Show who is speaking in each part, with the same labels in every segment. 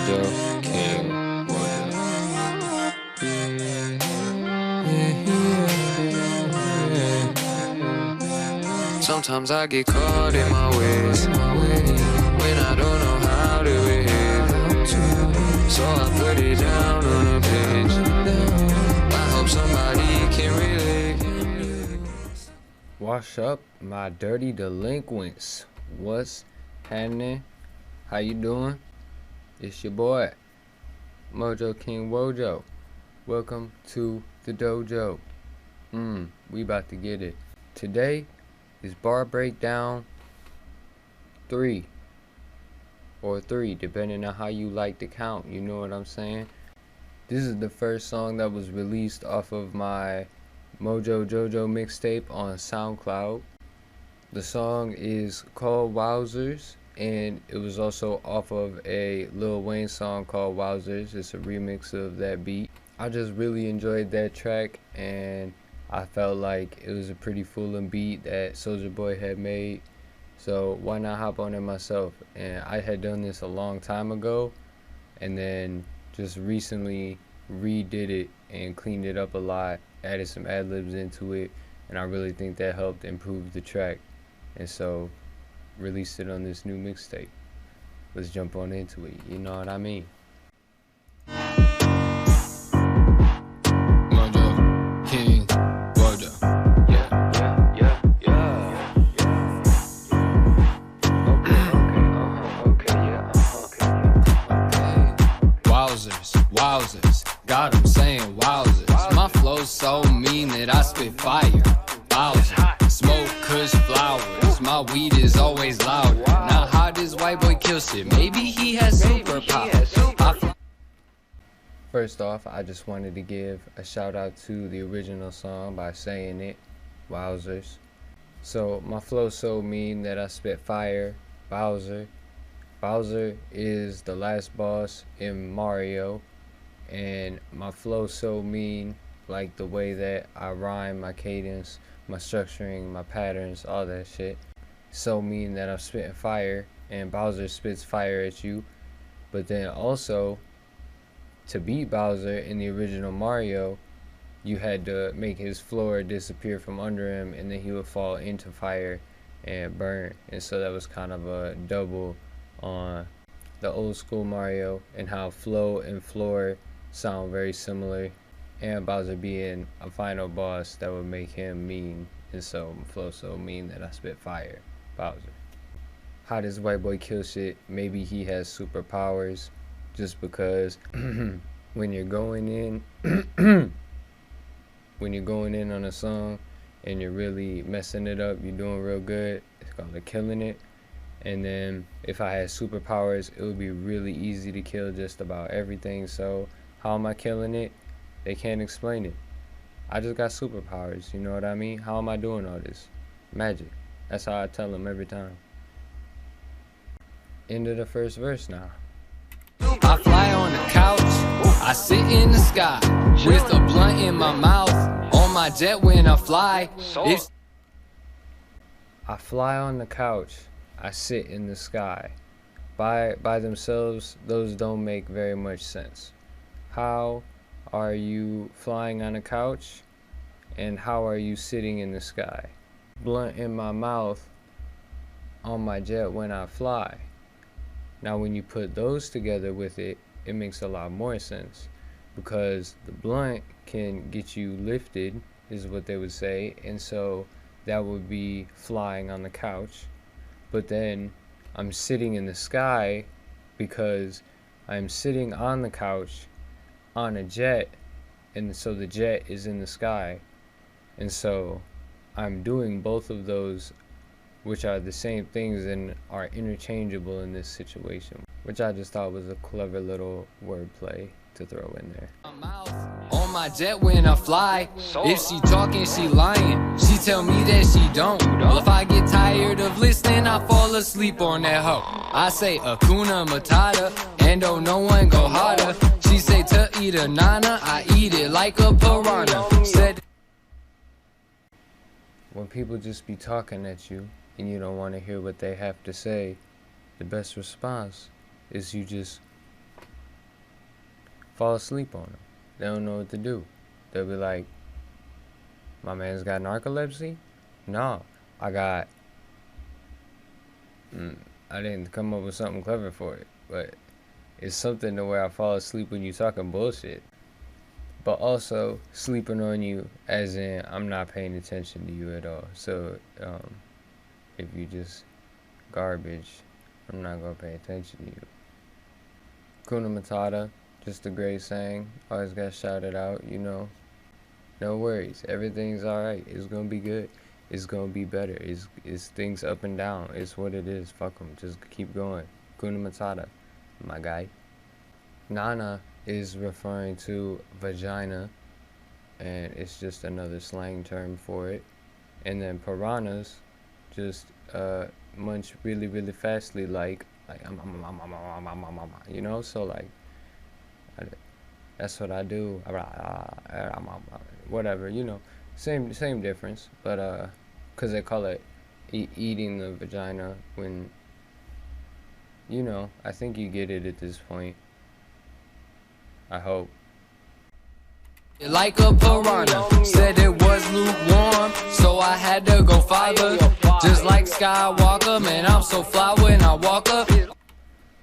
Speaker 1: Mojo King Wojo. Sometimes I get caught in my ways when I don't know how to behave, so I put it down on a page. I hope somebody can relate.
Speaker 2: Wash up, my dirty delinquents. What's happening? How you doing? It's your boy, MojoKingWojo. Welcome to the dojo. We about to get it. Today is bar breakdown 3 or 3, depending on how you like to count. You know what I'm saying? This is the first song that was released off of my MojoKingWojo mixtape on SoundCloud. The song is called Wowzers, and it was also off of a Lil Waynes song called Wowzers. It's a remix of that beat. I just really enjoyed that track, and I felt like it was a pretty fooling beat that Soulja Boy had made, so why not hop on it myself? And I had done this a long time ago, and then just recently redid it and cleaned it up a lot, added some ad-libs into it, and I really think that helped improve the track, and so released it on this new mixtape. Let's jump on into it, you know what I mean?
Speaker 1: MojoKingWojo. Yeah. Okay. Wowzers, got 'em saying wowzers. My flow's so mean that I spit fire. Wowzers, smoke kush flowers. My weed is always louder. Now how this white boy kill shit? Maybe he has superpowers.
Speaker 2: First off, I just wanted to give a shout out to the original song by saying it, Wowzers. So my flow's so mean that I spit fire. Bowser is the last boss in Mario, and my flow's so mean, like the way that I rhyme, my cadence, my structuring, my patterns, all that shit. So mean that I'm spitting fire, and Bowser spits fire at you. But then also, to beat Bowser in the original Mario, you had to make his floor disappear from under him, and then he would fall into fire and burn. And so that was kind of a double on the old school Mario, and how flow and floor sound very similar, and Bowser being a final boss that would make him mean. And so flow so mean that I spit fire. Bowser. How does white boy kill shit? Maybe he has superpowers, just because when you're going in on a song and you're really messing it up, you're doing real good, it's called killing it. And then if I had superpowers, it would be really easy to kill just about everything. So how am I killing it? They can't explain it. I just got superpowers, you know what I mean? How am I doing all this? Magic. That's how I tell them every time. End of the first verse now.
Speaker 1: I fly on the couch, I sit in the sky with a blunt in my mouth. On my jet when I fly,
Speaker 2: I fly on the couch, I sit in the sky. By themselves, those don't make very much sense. How are you flying on a couch, and how are you sitting in the sky? Blunt in my mouth, on my jet when I fly. Now when you put those together with it, it makes a lot more sense, because the blunt can get you lifted, is what they would say, and so that would be flying on the couch. But then I'm sitting in the sky because I'm sitting on the couch on a jet, and so the jet is in the sky, and so I'm doing both of those, which are the same things and are interchangeable in this situation, which I just thought was a clever little wordplay to throw in there.
Speaker 1: On my jet when I fly, if she talking, she lying. She tell me that she don't. Well, if I get tired of listening, I fall asleep on that hoe. I say Hakuna Matata, and oh, no one go harder. She say to eat a nana, I eat it like a piranha. Said
Speaker 2: When people just be talking at you and you don't want to hear what they have to say, the best response is you just fall asleep on them. They don't know what to do. They'll be like, my man's got narcolepsy? No, I got... I didn't come up with something clever for it, but it's something to where I fall asleep when you talking bullshit. But also, sleeping on you as in I'm not paying attention to you at all. So, if you just garbage, I'm not gonna pay attention to you. Kuna Matata, just a great saying. Always gotta shout it out, you know. No worries, everything's alright. It's gonna be good. It's gonna be better. It's things up and down. It's what it is. Fuck them. Just keep going. Kuna Matata, my guy. Nana is referring to vagina, and it's just another slang term for it. And then piranhas just munch really, really fastly, like you know. So like, that's what I do. Whatever, you know. Same difference, but cause they call it eating the vagina when, you know. I think you get it at this point. I hope.
Speaker 1: Like a piranha, said it was lukewarm, so I had to go farther. Just like Skywalker, man, I'm so fly when I walk up.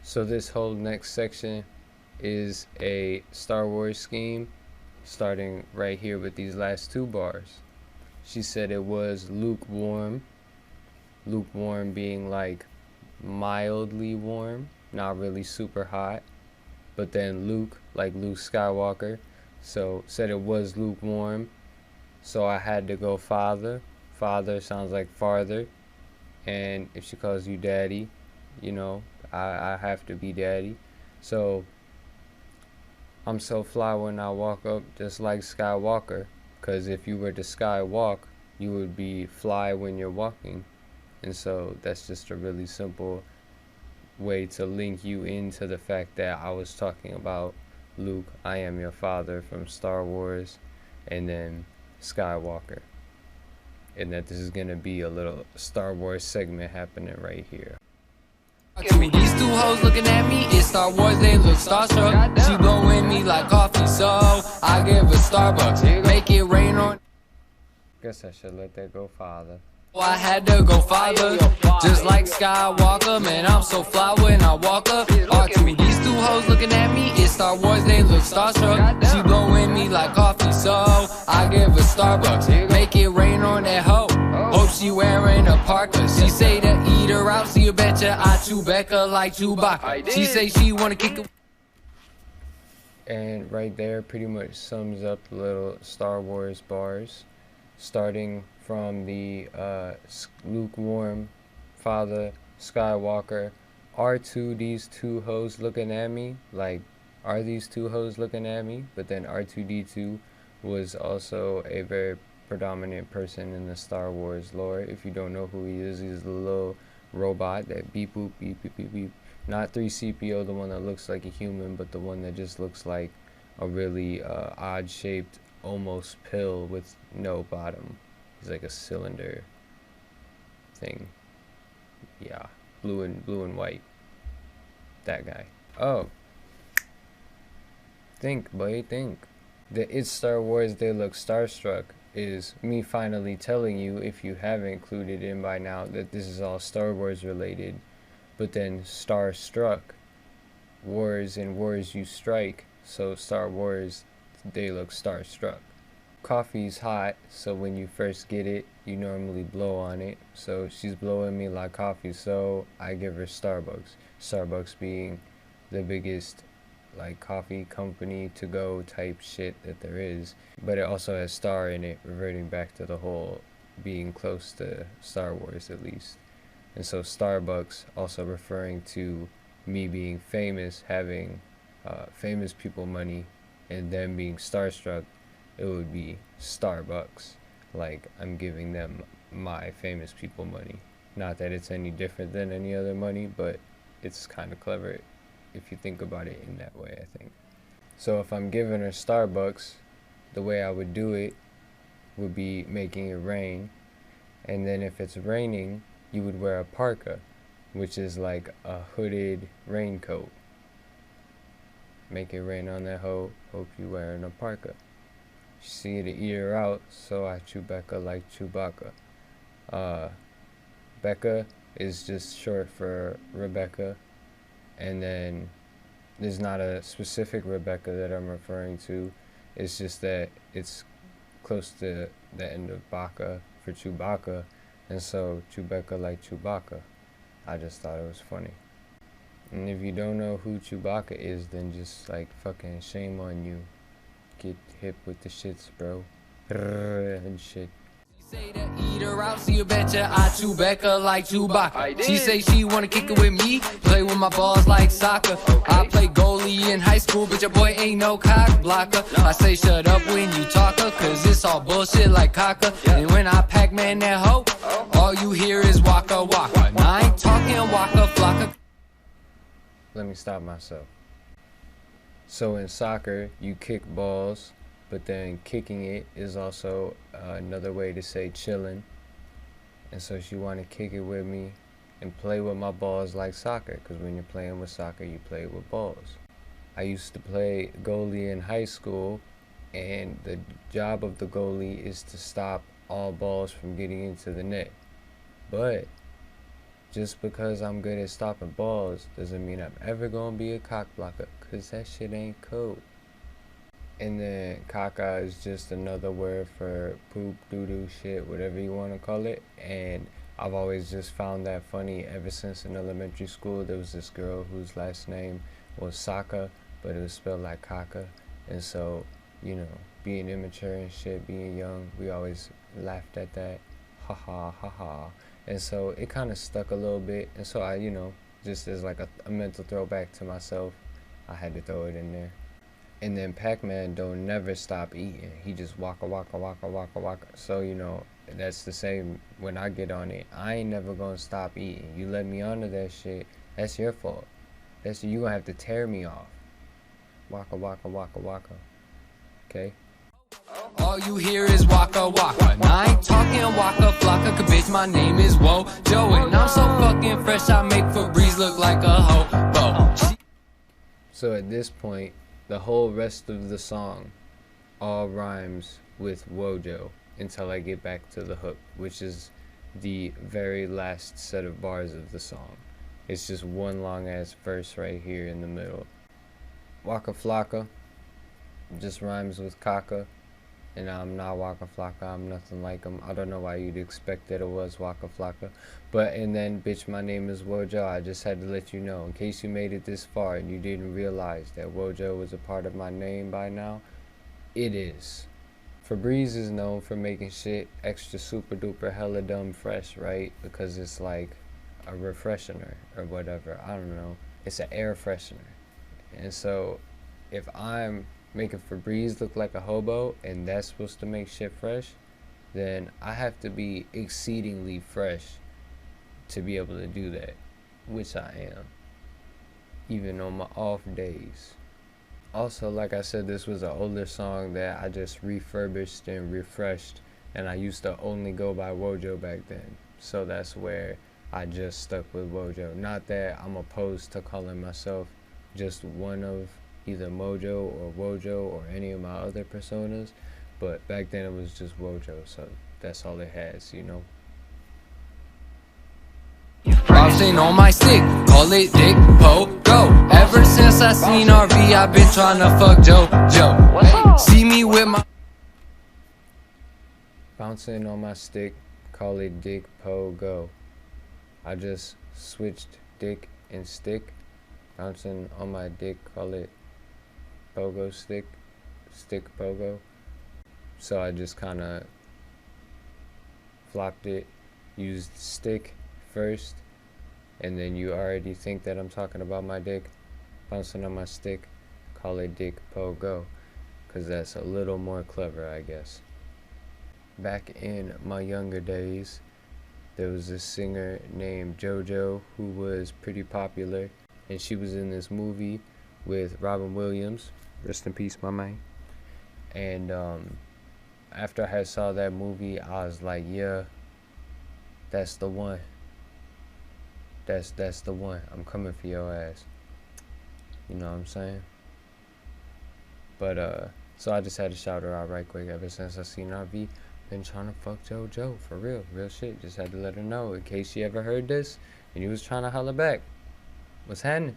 Speaker 2: So this whole next section is a Star Wars scheme, starting right here with these last two bars. She said it was lukewarm. Lukewarm being like mildly warm, not really super hot. But then Luke, like Luke Skywalker, so said it was lukewarm, so I had to go father. Father sounds like farther, and if she calls you daddy, you know, I have to be daddy. So I'm so fly when I walk up, just like Skywalker, because if you were to skywalk, you would be fly when you're walking. And so that's just a really simple way to link you into the fact that I was talking about Luke, I am your father from Star Wars, and then Skywalker, and that this is gonna be a little Star Wars segment happening right here.
Speaker 1: These two hoes looking at me, it's Star Wars, they look starstruck. She blowing me like coffee, so I give her Starbucks. Make it rain on.
Speaker 2: Guess I should let that go, father.
Speaker 1: I had to go farther, just like Skywalker, man, I'm so fly when I walk up. R2, these two hoes looking at me, it's Star Wars, they look starstruck. She blowing me like coffee, so I give her Starbucks. Make it rain on that hoe, hope she wearing a parka. She say to eat her out, see you betcha I Chewbacca like Chewbacca. She say she wanna kick it.
Speaker 2: And right there pretty much sums up the little Star Wars bars, starting from the lukewarm father Skywalker. R2, these two hoes looking at me, like, are these two hoes looking at me? But then R2D2 was also a very predominant person in the Star Wars lore. If you don't know who he is, he's the little robot that beep boop beep beep beep beep. Not 3CPO, the one that looks like a human, but the one that just looks like a really odd shaped almost pill with no bottom. He's like a cylinder thing. Yeah, blue and white. That guy. Oh, think, boy, think. The It's Star Wars, they look starstruck is me finally telling you, if you haven't clued it in by now, that this is all Star Wars related. But then starstruck, wars and wars you strike. So Star Wars, they look starstruck. Coffee's hot, so when you first get it, you normally blow on it. So she's blowing me like coffee, so I give her Starbucks. Starbucks being the biggest like coffee company to go type shit that there is. But it also has star in it, reverting back to the whole being close to Star Wars at least. And so Starbucks also referring to me being famous, having famous people money, and them being starstruck. It would be Starbucks, like I'm giving them my famous people money. Not that it's any different than any other money, but it's kind of clever if you think about it in that way, I think. So if I'm giving her Starbucks, the way I would do it would be making it rain. And then if it's raining, you would wear a parka, which is like a hooded raincoat. make it rain on that hoe, hope you wearing a parka. She see to eat her out, so I chew Becca like Chewbacca. Becca is just short for Rebecca, and then there's not a specific Rebecca that I'm referring to. It's just that it's close to the end of Baka for Chewbacca, and so Chewbacca like Chewbacca. I just thought it was funny. And if you don't know who Chewbacca is, then just like fucking shame on you. Get hip with the shits, bro. And shit.
Speaker 1: Say to eat her out, so you betcha I chew Becca like Chewbacca. She say she wanna kick it with me, play with my balls like soccer. I play goalie in high school, but your boy ain't no cock blocker. I say shut up when you talk her, cause it's all bullshit like caca. And when I Pac-Man that hoe, all you hear is waka waka. And I ain't talking waka flocka.
Speaker 2: Let me stop myself. So in soccer, you kick balls, but then kicking it is also another way to say chillin'. And so she want to kick it with me and play with my balls like soccer, because when you're playing with soccer, you play with balls. I used to play goalie in high school, and the job of the goalie is to stop all balls from getting into the net. But just because I'm good at stopping balls doesn't mean I'm ever gonna be a cock blocker, because that shit ain't cool. And then caca is just another word for poop, doo-doo, shit, whatever you want to call it. And I've always just found that funny. Ever since in elementary school, there was this girl whose last name was Saka, but it was spelled like caca. And so, you know, being immature and shit, being young, we always laughed at that. Ha ha, ha ha. And so it kind of stuck a little bit. And so I, you know, just as like a mental throwback to myself, I had to throw it in there. And then Pac-Man don't never stop eating. He just waka waka waka waka waka. So, you know, that's the same when I get on it. I ain't never gonna stop eating. You let me onto that shit, that's your fault. You gonna have to tear me off. Waka waka waka waka. Okay?
Speaker 1: All you hear is waka waka. And I ain't talking waka flocka, cause bitch my name is Wojo. And I'm so fucking fresh, I make Febreze look like a hobo.
Speaker 2: So at this point, the whole rest of the song all rhymes with Wojo until I get back to the hook, which is the very last set of bars of the song. It's just one long ass verse right here in the middle. Waka Flocka just rhymes with caca, and I'm not Waka Flocka, I'm nothing like him. I don't know why you'd expect that it was Waka Flocka. But, and then, bitch, my name is Wojo. I just had to let you know, in case you made it this far and you didn't realize that Wojo was a part of my name by now, it is. Febreze is known for making shit extra super duper hella dumb fresh, right? Because it's like a refreshener or whatever. I don't know. It's an air freshener. And so, if I'm making Febreze look like a hobo and that's supposed to make shit fresh, then I have to be exceedingly fresh to be able to do that, which I am, even on my off days. Also, like I said, this was an older song that I just refurbished and refreshed, and I used to only go by Wojo back then, so that's where I just stuck with Wojo. Not that I'm opposed to calling myself just one of either Mojo or Wojo or any of my other personas, but back then it was just Wojo, so that's all it has, you know.
Speaker 1: Bouncing on my stick, call it Dick Po Go. Ever since I seen RV, I've been trying to fuck JoJo. See me with my
Speaker 2: Bouncing on my stick, call it Dick Po Go. I just switched dick and stick. Bouncing on my dick, call it pogo stick, stick pogo. So I just kind of flopped it, used stick first, and then you already think that I'm talking about my dick. Bouncing on my stick, call it dick pogo, because that's a little more clever, I guess. Back in my younger days, there was this singer named JoJo who was pretty popular, and she was in this movie with Robin Williams. Rest in peace, my man. And after I saw that movie, I was like, yeah, that's the one. That's the one. I'm coming for your ass. You know what I'm saying? But so I just had to shout her out right quick. Ever since I seen RV, been trying to fuck JoJo, for real shit. Just had to let her know in case she ever heard this and you was trying to holler back. What's happening?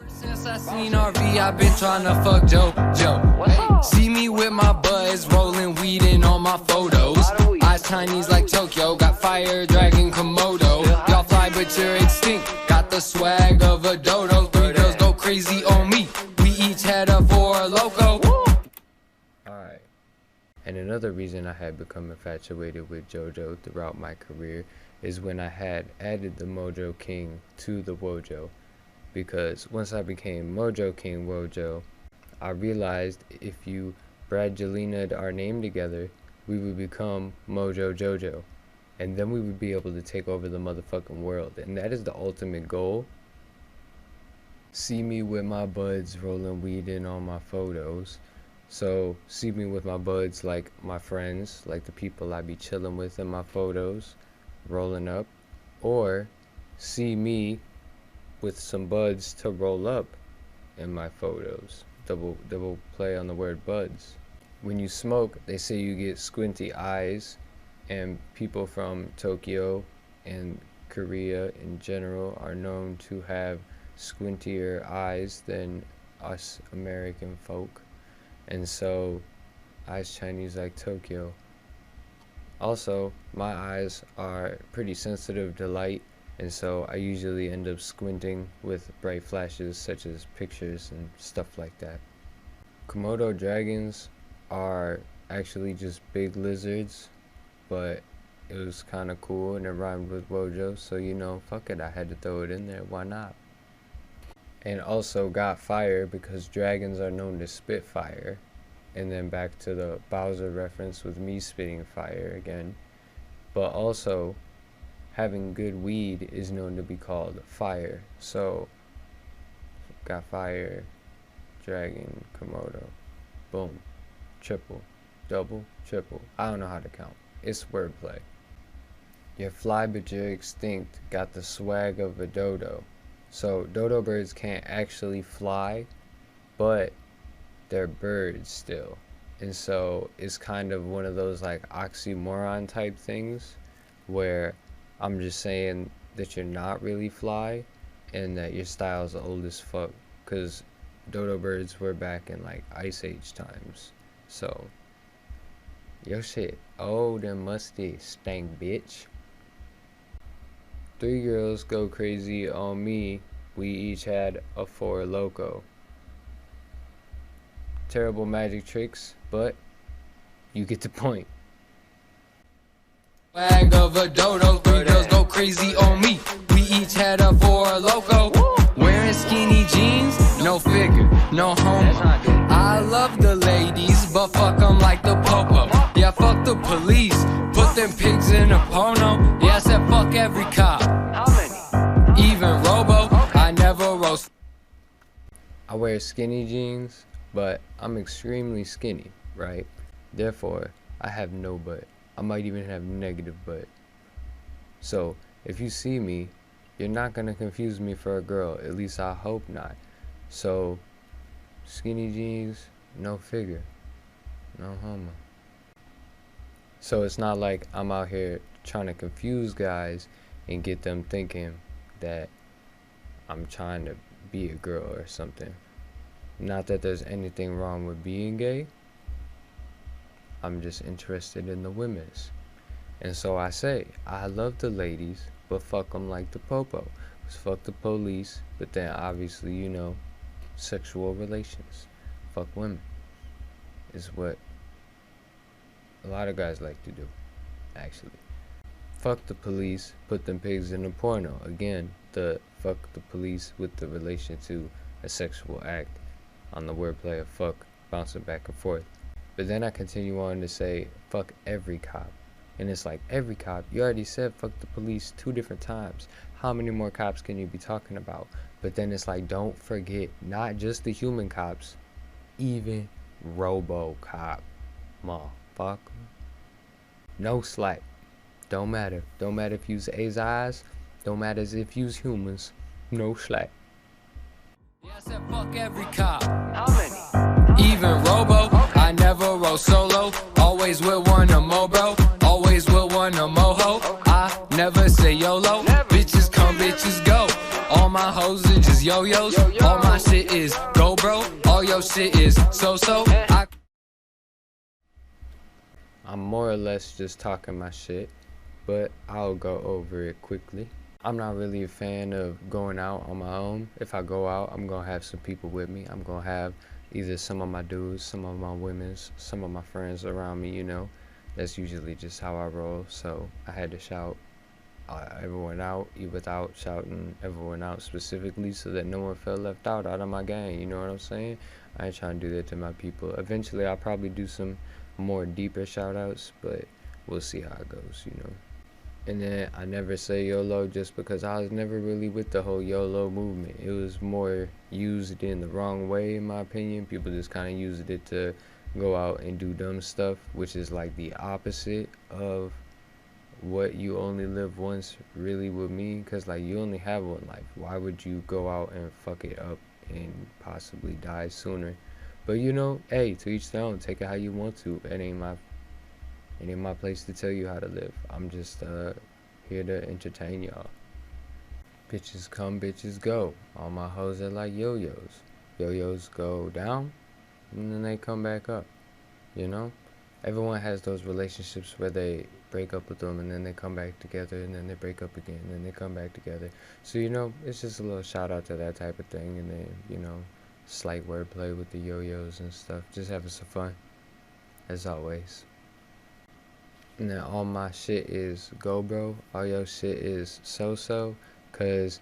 Speaker 1: Ever since I seen RV, I've been trying to fuck JoJo. See me with my buds, rolling weed in all my photos. Eyes Chinese like Tokyo, got fire, dragon, Komodo. Y'all fly but you're extinct, got the swag of a dodo. 3 girls go crazy on me, we each had a 4 loco.
Speaker 2: Alright. And another reason I had become infatuated with JoJo throughout my career is when I had added the Mojo King to the Wojo. Because once I became MojoKingWojo, I realized if you Bradgelina'd our name together, we would become Mojo Jojo. And then we would be able to take over the motherfucking world. And that is the ultimate goal. See me with my buds rolling weed in on my photos. So see me with my buds like my friends, like the people I be chilling with in my photos, rolling up. Or see me with some buds to roll up in my photos. Double play on the word buds. When you smoke, they say you get squinty eyes, and people from Tokyo and Korea in general are known to have squintier eyes than us American folk. And so, eyes Chinese like Tokyo. Also, my eyes are pretty sensitive to light, and so I usually end up squinting with bright flashes such as pictures and stuff like that. Komodo dragons are actually just big lizards, but it was kind of cool and it rhymed with Wojo, so you know, fuck it, I had to throw it in there, why not? And also got fire because dragons are known to spit fire. And then back to the Wowzer reference with me spitting fire again. But also, having good weed is known to be called fire. So, got fire, dragon, Komodo, boom, triple, double, triple. I don't know how to count. It's wordplay. You're fly but you're extinct, got the swag of a dodo. So, dodo birds can't actually fly, but they're birds still. And so, it's kind of one of those like oxymoron type things where I'm just saying that you're not really fly and that your style's old as fuck, because dodo birds were back in like Ice Age times. So, yo shit, old and musty, stank bitch. 3 girls go crazy on me, we each had a 4 loco. Terrible magic tricks, but you get the point.
Speaker 1: Swag of a dodo, 3 girls go crazy on me, we each had a 4 loco. Wearing skinny jeans, no figure, no homo. I love the ladies, but fuck them like the popo. Yeah, fuck the police, put them pigs in a porno. Yeah, I said fuck every cop. How many? Even Robo, I never roast.
Speaker 2: I wear skinny jeans, but I'm extremely skinny, right? Therefore, I have no butt. I might even have negative butt. So, if you see me, you're not gonna confuse me for a girl. At least I hope not. So, skinny jeans, no figure, no homo. So it's not like I'm out here trying to confuse guys and get them thinking that I'm trying to be a girl or something. Not that there's anything wrong with being gay. I'm just interested in the women's. And so I say, I love the ladies, but fuck them like the popo. Cause fuck the police, but then obviously, you know, sexual relations. Fuck women is what a lot of guys like to do, actually. Fuck the police, put them pigs in a porno. Again, the fuck the police with the relation to a sexual act on the wordplay of fuck, bouncing back and forth. But then I continue on to say, fuck every cop. And it's like, every cop, you already said fuck the police 2 different times. How many more cops can you be talking about? But then it's like, don't forget, not just the human cops, even RoboCop. Motherfucker. No slack. Don't matter. Don't matter if you's AIs. Don't matter if you's humans. No slack.
Speaker 1: Yeah, I said fuck every cop. How many? even Robo. I never roll solo, always with one or more, bro. Always with one or more ho. I never say YOLO. Bitches come, bitches go. All my hoes are just yo-yos. All my shit is go, bro. All your shit is so-so.
Speaker 2: I'm more or less just talking my shit, but I'll go over it quickly. I'm not really a fan of going out on my own. If I go out, I'm gonna have some people with me. I'm gonna have either some of my dudes, some of my women's, some of my friends around me, you know. That's usually just how I roll, so I had to shout everyone out without shouting everyone out specifically so that no one felt left out of my gang, you know what I'm saying? I ain't trying to do that to my people. Eventually I'll probably do some more deeper shout outs, but we'll see how it goes, you know. And then I never say YOLO just because I was never really with the whole YOLO movement. It was more used in the wrong way, in my opinion. People just kind of used it to go out and do dumb stuff, which is like the opposite of what you only live once really would mean. Because like, you only have one life. Why would you go out and fuck it up and possibly die sooner? But you know, hey, to each their own. Take it how you want to. It ain't my place to tell you how to live. I'm just here to entertain y'all. Bitches come, bitches go. All my hoes are like yo-yos. Yo-yos go down, and then they come back up. You know? Everyone has those relationships where they break up with them, and then they come back together, and then they break up again, and then they come back together. So, you know, it's just a little shout out to that type of thing, and then, you know, slight wordplay with the yo-yos and stuff. Just having some fun, as always. And then all my shit is go, bro. All your shit is so-so, cause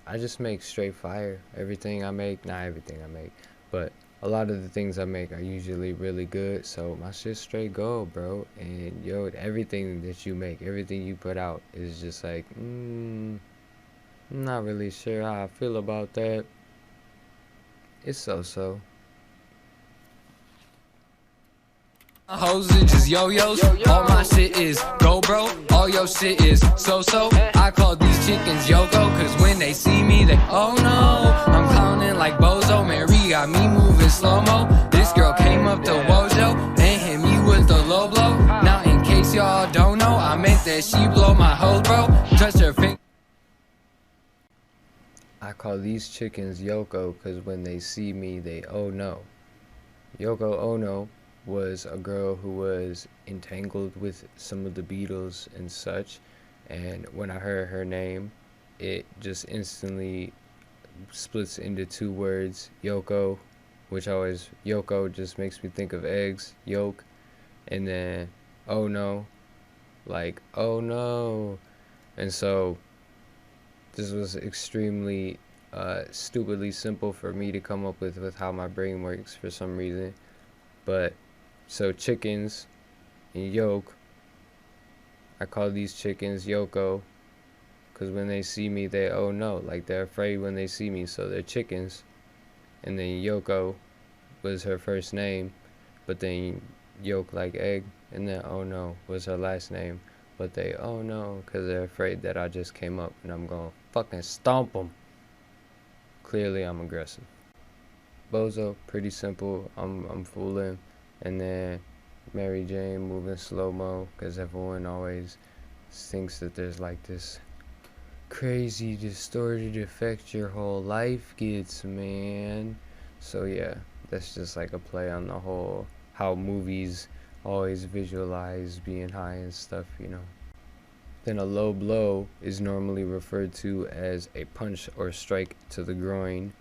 Speaker 2: I just make straight fire. Everything I make, not everything I make, but a lot of the things I make are usually really good. So my shit's straight gold, bro. And yo, everything that you make, everything you put out is just like, I'm not really sure how I feel about that. It's so-so.
Speaker 1: My hoes are just yo-yos. All my shit is go, bro. All your shit is so-so. I call these chickens Yoko, cause when they see me, they, oh no. I'm clowning like Bozo. Mary got me moving slow-mo. This girl came up to Wojo and hit me with the low blow. Now in case y'all don't know, I meant that she blow my hoes, bro. Touch her finger.
Speaker 2: I call these chickens Yoko cause when they see me, they oh no. Yoko Ono was a girl who was entangled with some of the Beatles and such, and when I heard her name, it just instantly splits into two words, Yoko, which always, Yoko just makes me think of eggs, yolk, and then oh no, like oh no. And so this was extremely stupidly simple for me to come up with how my brain works for some reason. But so chickens and yolk, I call these chickens Yoko because when they see me, they oh no, like they're afraid when they see me, so they're chickens. And then Yoko was her first name, but then yolk like egg, and then oh no was her last name, but they oh no because they're afraid that I just came up and I'm gonna fucking stomp them. Clearly I'm aggressive. Bozo, pretty simple, I'm fooling. And then Mary Jane moving slow-mo, because everyone always thinks that there's like this crazy distorted effect your whole life gets, man. So yeah, that's just like a play on the whole how movies always visualize being high and stuff, you know. Then a low blow is normally referred to as a punch or strike to the groin,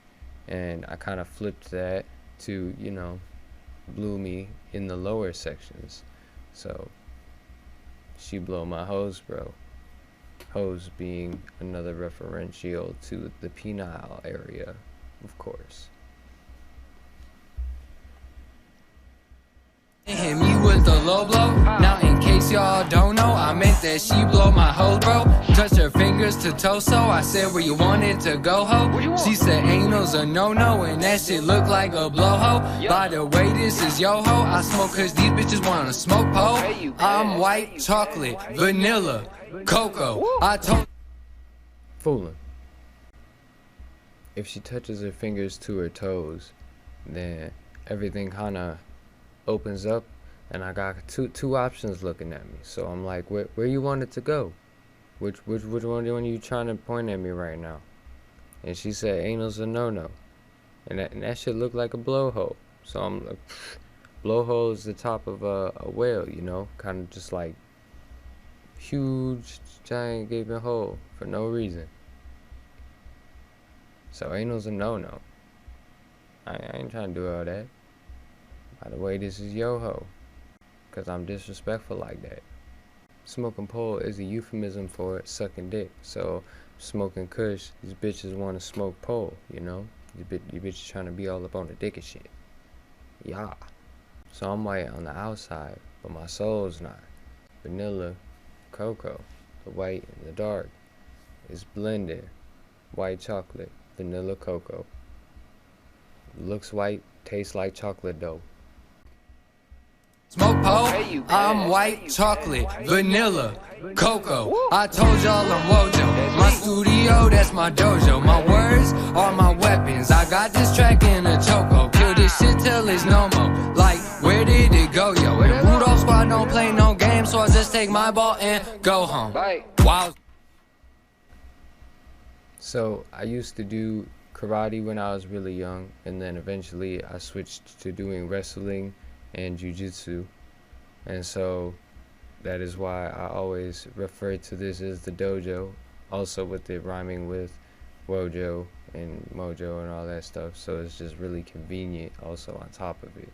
Speaker 2: and I kind of flipped that to, you know, blew me in the lower sections. So she blow my hose, bro. Hose being another referential to the penile area, of course.
Speaker 1: Hit me with the low blow. Now in case y'all don't know, I meant that she blow my hose, bro. Touch her fingers to torso. I said where you wanted to go, ho. She said anal's a no-no, and that shit look like a blowho. By the way, this is yo ho. I smoke cause these bitches wanna smoke po. I'm white chocolate, vanilla, cocoa. I told
Speaker 2: Fooling. If she touches her fingers to her toes, then everything kind of opens up, and I got two options looking at me. So I'm like, where you want it to go? Which one are you trying to point at me right now? And she said, anal's a no-no. And that shit looked like a blowhole. So I'm like, blowhole is the top of a whale, you know? Kind of just like huge, giant gaping hole for no reason. So anal's a no-no. I ain't trying to do all that. By the way, this is yo-ho. Because I'm disrespectful like that. Smoking pole is a euphemism for sucking dick. So, smoking kush, these bitches want to smoke pole, you know? You bitches trying to be all up on the dick and shit. Yeah. So I'm white on the outside, but my soul's not. Vanilla, cocoa, the white and the dark is blended. White chocolate, vanilla cocoa. Looks white, tastes like chocolate dough.
Speaker 1: Smoke pole, I'm white chocolate, vanilla, cocoa. I told y'all I'm Wojo. My studio, that's my dojo. My words are my weapons. I got this track in a choco. Kill this shit till it's no more. Like, where did it go, yo? And Rudolph squad don't play no games, so I just take my ball and go home. Wow.
Speaker 2: So I used to do karate when I was really young, and then eventually I switched to doing wrestling and jiu-jitsu, and so that is why I always refer to this as the dojo, also with it rhyming with Wojo and Mojo and all that stuff, so it's just really convenient also on top of it.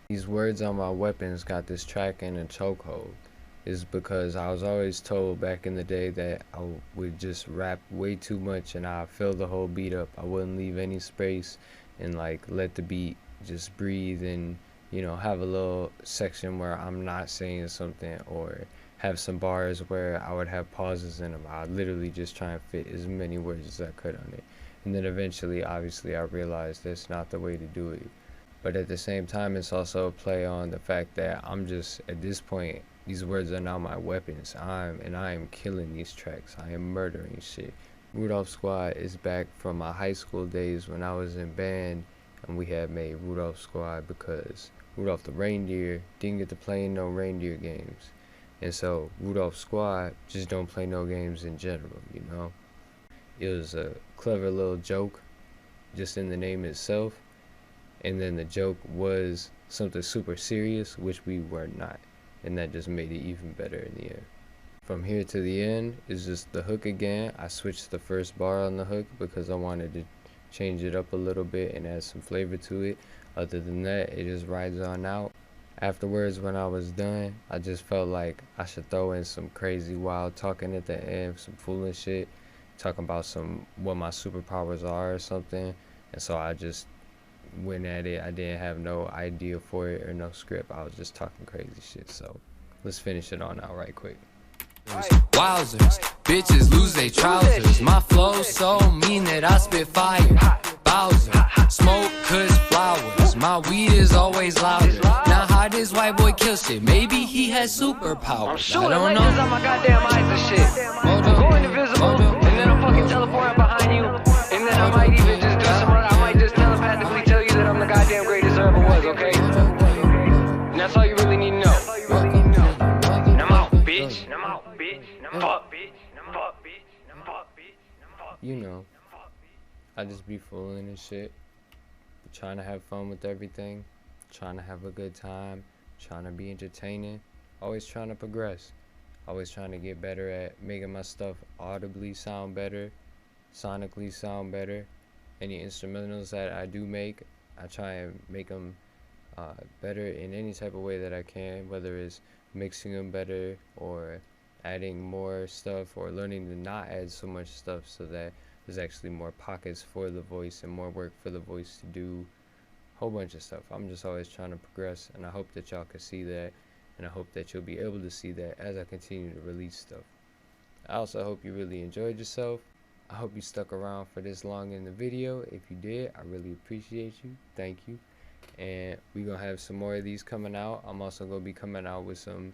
Speaker 2: These words on my weapons got this track in a chokehold is because I was always told back in the day that I would just rap way too much and I'd fill the whole beat up. I wouldn't leave any space and like let the beat just breathe and, you know, have a little section where I'm not saying something, or have some bars where I would have pauses in them. I'd literally just try and fit as many words as I could on it. And then eventually, obviously, I realized that's not the way to do it. But at the same time, it's also a play on the fact that I'm just, at this point, these words are now my weapons. I am killing these tracks. I am murdering shit. Rudolph Squad is back from my high school days when I was in band, and we had made Rudolph Squad because Rudolph the reindeer didn't get to play in no reindeer games. And so Rudolph Squad just don't play no games in general, you know? It was a clever little joke just in the name itself. And then the joke was something super serious, which we were not. And that just made it even better in the end. From here to the end is just the hook again. I switched the first bar on the hook because I wanted to change it up a little bit and add some flavor to it. Other than that, it just rides on out. Afterwards, when I was done, I just felt like I should throw in some crazy wild talking at the end, some foolish shit, talking about what my superpowers are or something. And so I just went at it. I didn't have no idea for it or no script. I was just talking crazy shit. So let's finish it on out right quick.
Speaker 1: Wowzers, bitches lose their trousers. My flow so mean that I spit fire. Bowser, smoke kush flowers. My weed is always louder. Now how this white boy kill shit? Maybe he has superpowers. I don't know.
Speaker 3: I'm my goddamn eyes and shit. I'm going invisible, and then I'm fucking teleporting behind you, and then I might even just do some. I might just telepathically tell you that I'm the goddamn greatest there ever was. Okay? And that's all you really need to know. And I'm out, bitch. And I'm out, bitch. And I'm fuck, bitch. And I'm fuck, bitch. And I'm fuck, bitch. And I'm fuck.
Speaker 2: You know, I just be fooling and shit, trying to have fun with everything, trying to have a good time, trying to be entertaining, always trying to progress, always trying to get better at making my stuff audibly sound better, sonically sound better. Any instrumentals that I do make, I try and make them better in any type of way that I can, whether it's mixing them better or adding more stuff or learning to not add so much stuff so that there's actually more pockets for the voice and more work for the voice to do a whole bunch of stuff. I'm just always trying to progress, and I hope that y'all can see that, and I hope that you'll be able to see that as I continue to release stuff. I also hope you really enjoyed yourself. I hope you stuck around for this long in the video. If you did, I really appreciate you. Thank you. And we're going to have some more of these coming out. I'm also going to be coming out with some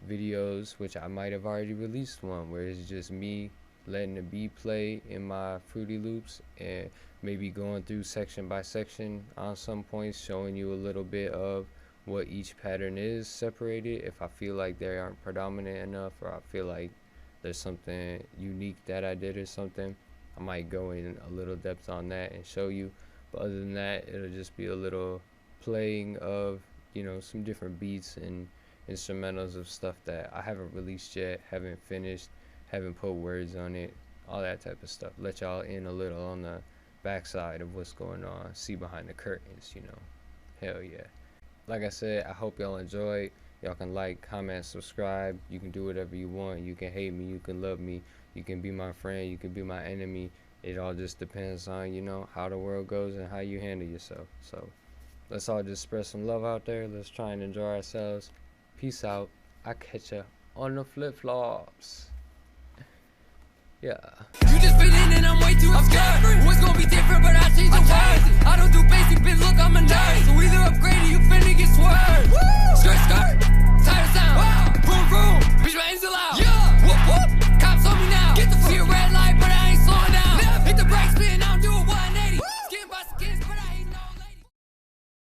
Speaker 2: videos, which I might have already released one, where it's just me letting the beat play in my Fruity Loops and maybe going through section by section on some points, showing you a little bit of what each pattern is separated. If I feel like they aren't predominant enough, or I feel like there's something unique that I did or something, I might go in a little depth on that and show you. But other than that, it'll just be a little playing of, you know, some different beats and instrumentals of stuff that I haven't released yet, haven't finished, haven't put words on it, all that type of stuff. Let y'all in a little on the backside of what's going on, see behind the curtains, you know. Hell yeah. Like I said, I hope y'all enjoyed. Y'all can like, comment, subscribe. You can do whatever you want. You can hate me, you can love me, you can be my friend, you can be my enemy. It all just depends on, you know, how the world goes and how you handle yourself. So let's all just spread some love out there. Let's try and enjoy ourselves. Peace out. I catch ya on the flip-flops. Yeah.
Speaker 1: You just fit in and I'm way too scared. What's gonna be different?